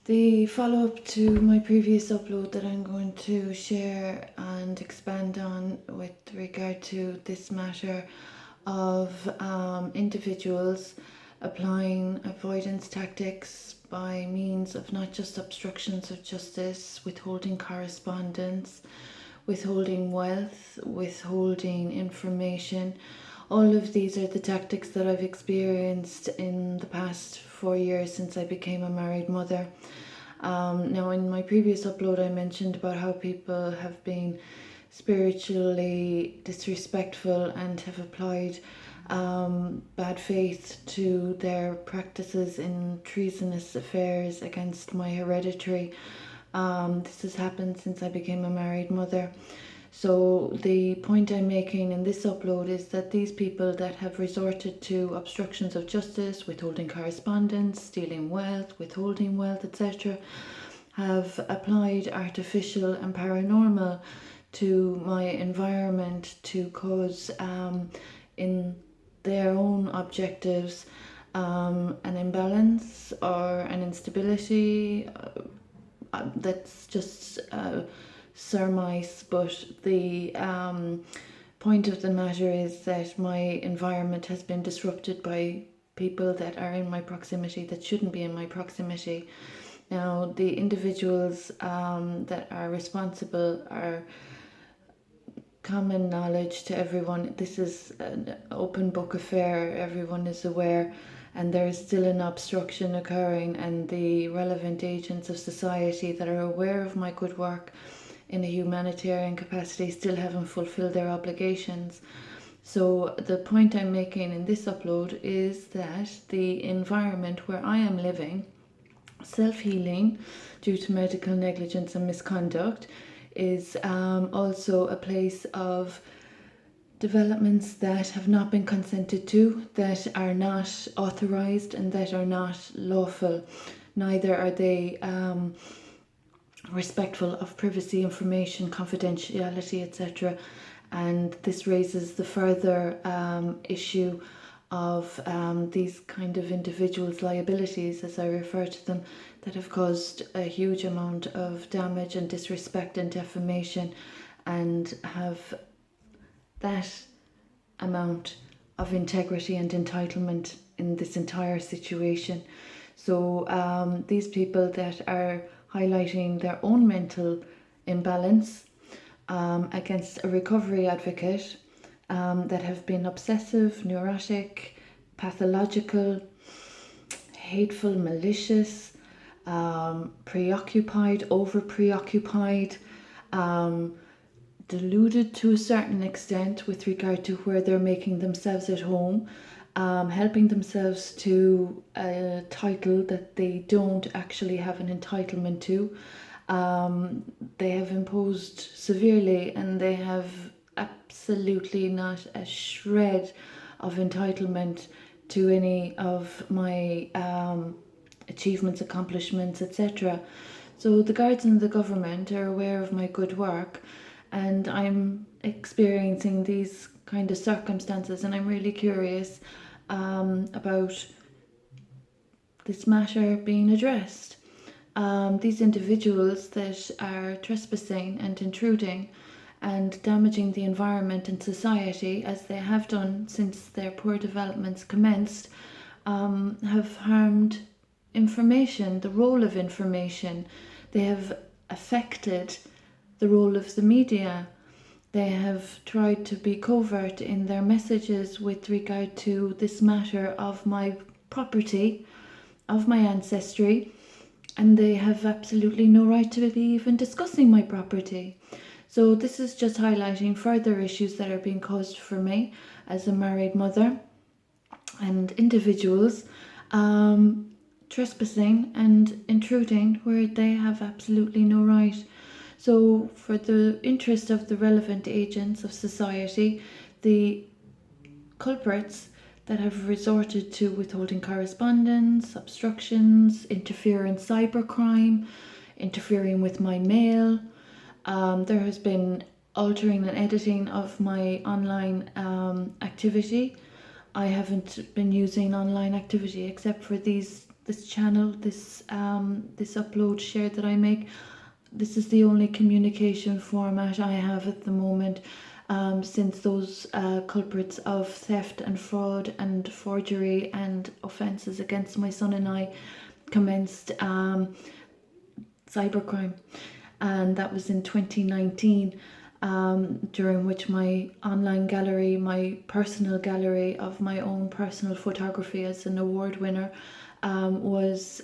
The follow-up to my previous upload that I'm going to share and expand on with regard to this matter of individuals applying avoidance tactics by means of not just obstructions of justice, withholding correspondence, withholding wealth, withholding information. All of these are the tactics that I've experienced in the past 4 years since I became a married mother. Now, in my previous upload, I mentioned about how people have been spiritually disrespectful and have applied bad faith to their practices in treasonous affairs against my hereditary. This has happened since I became a married mother. So the point I'm making in this upload is that these people that have resorted to obstructions of justice, withholding correspondence, stealing wealth, withholding wealth, etc., have applied artificial and paranormal to my environment to cause, in their own objectives, an imbalance or an instability. That's just surmise, but the point of the matter is that my environment has been disrupted by people that are in my proximity that shouldn't be in my proximity. Now, the individuals that are responsible are common knowledge to everyone. This is an open book affair, everyone is aware, and there is still an obstruction occurring, and the relevant agents of society that are aware of my good work in a humanitarian capacity still haven't fulfilled their obligations. So the point I'm making in this upload is that the environment where I am living, self-healing due to medical negligence and misconduct, is also a place of developments that have not been consented to, that are not authorized and that are not lawful. Neither are they respectful of privacy, information, confidentiality, etc. And this raises the further issue of these kind of individuals' liabilities, as I refer to them, that have caused a huge amount of damage and disrespect and defamation, and have that amount of integrity and entitlement in this entire situation. So these people that are highlighting their own mental imbalance against a recovery advocate, that have been obsessive, neurotic, pathological, hateful, malicious, preoccupied, over preoccupied, deluded to a certain extent with regard to where they're making themselves at home, helping themselves to a title that they don't actually have an entitlement to. They have imposed severely, and they have absolutely not a shred of entitlement to any of my achievements, accomplishments, etc. So the guards and the government are aware of my good work, and I'm experiencing these kind of circumstances, and I'm really curious about this matter being addressed. These individuals that are trespassing and intruding and damaging the environment and society, as they have done since their poor developments commenced, have harmed information, the role of information. They have affected the role of the media. They have tried to be covert in their messages with regard to this matter of my property, of my ancestry, and they have absolutely no right to be even discussing my property. So this is just highlighting further issues that are being caused for me as a married mother, and individuals trespassing and intruding where they have absolutely no right. So for the interest of the relevant agents of society, the culprits that have resorted to withholding correspondence, obstructions, interfering cybercrime, interfering with my mail. There has been altering and editing of my online activity. I haven't been using online activity except for these this channel, this upload share that I make. This is the only communication format I have at the moment, since those culprits of theft and fraud and forgery and offences against my son and I commenced cybercrime, and that was in 2019, during which my online gallery, my personal gallery of my own personal photography as an award winner, was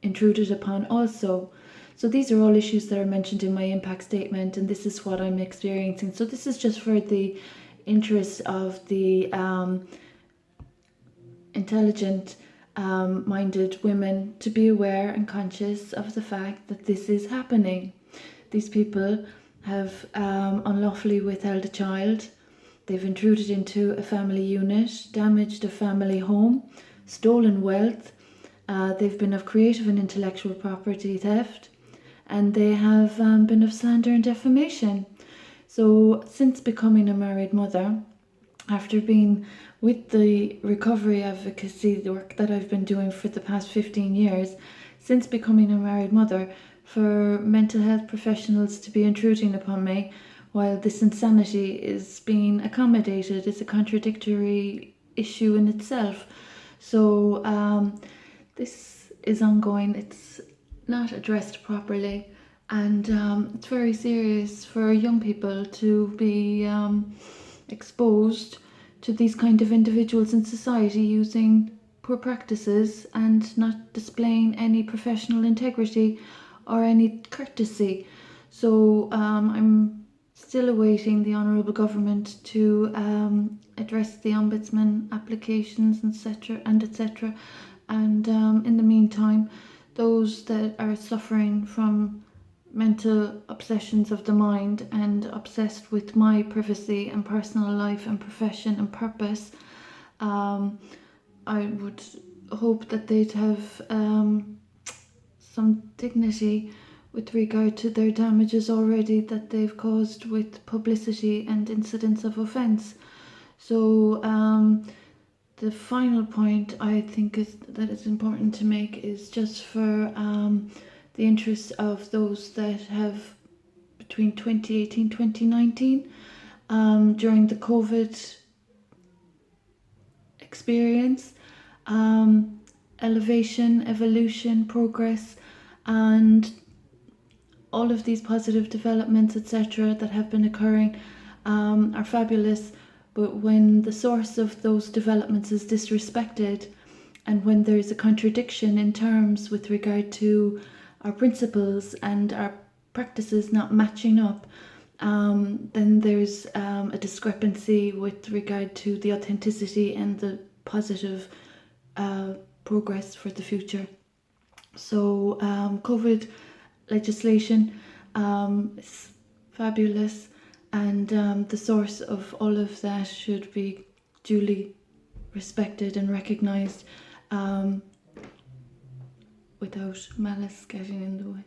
intruded upon also. So these are all issues that are mentioned in my impact statement, and this is what I'm experiencing. So this is just for the interest of the intelligent minded women to be aware and conscious of the fact that this is happening. These people have unlawfully withheld a child. They've intruded into a family unit, damaged a family home, stolen wealth. They've been of creative and intellectual property theft, and they have been of slander and defamation. So since becoming a married mother, after being with the recovery advocacy, the work that I've been doing for the past 15 years, since becoming a married mother, for mental health professionals to be intruding upon me while this insanity is being accommodated is a contradictory issue in itself. So this is ongoing, it's not addressed properly, and it's very serious for young people to be exposed to these kind of individuals in society using poor practices and not displaying any professional integrity or any courtesy. So I'm still awaiting the Honourable Government to address the Ombudsman applications, etc. And in the meantime, those that are suffering from mental obsessions of the mind and obsessed with my privacy and personal life and profession and purpose, I would hope that they'd have some dignity with regard to their damages already that they've caused with publicity and incidents of offence. So the final point I think that is important to make is just for the interests of those that have, between 2018 2019, during the COVID experience, elevation, evolution, progress, and all of these positive developments, etc., that have been occurring are fabulous. But when the source of those developments is disrespected, and when there's a contradiction in terms with regard to our principles and our practices not matching up, then there's a discrepancy with regard to the authenticity and the positive progress for the future. So COVID legislation is fabulous, and the source of all of that should be duly respected and recognised, without malice getting in the way.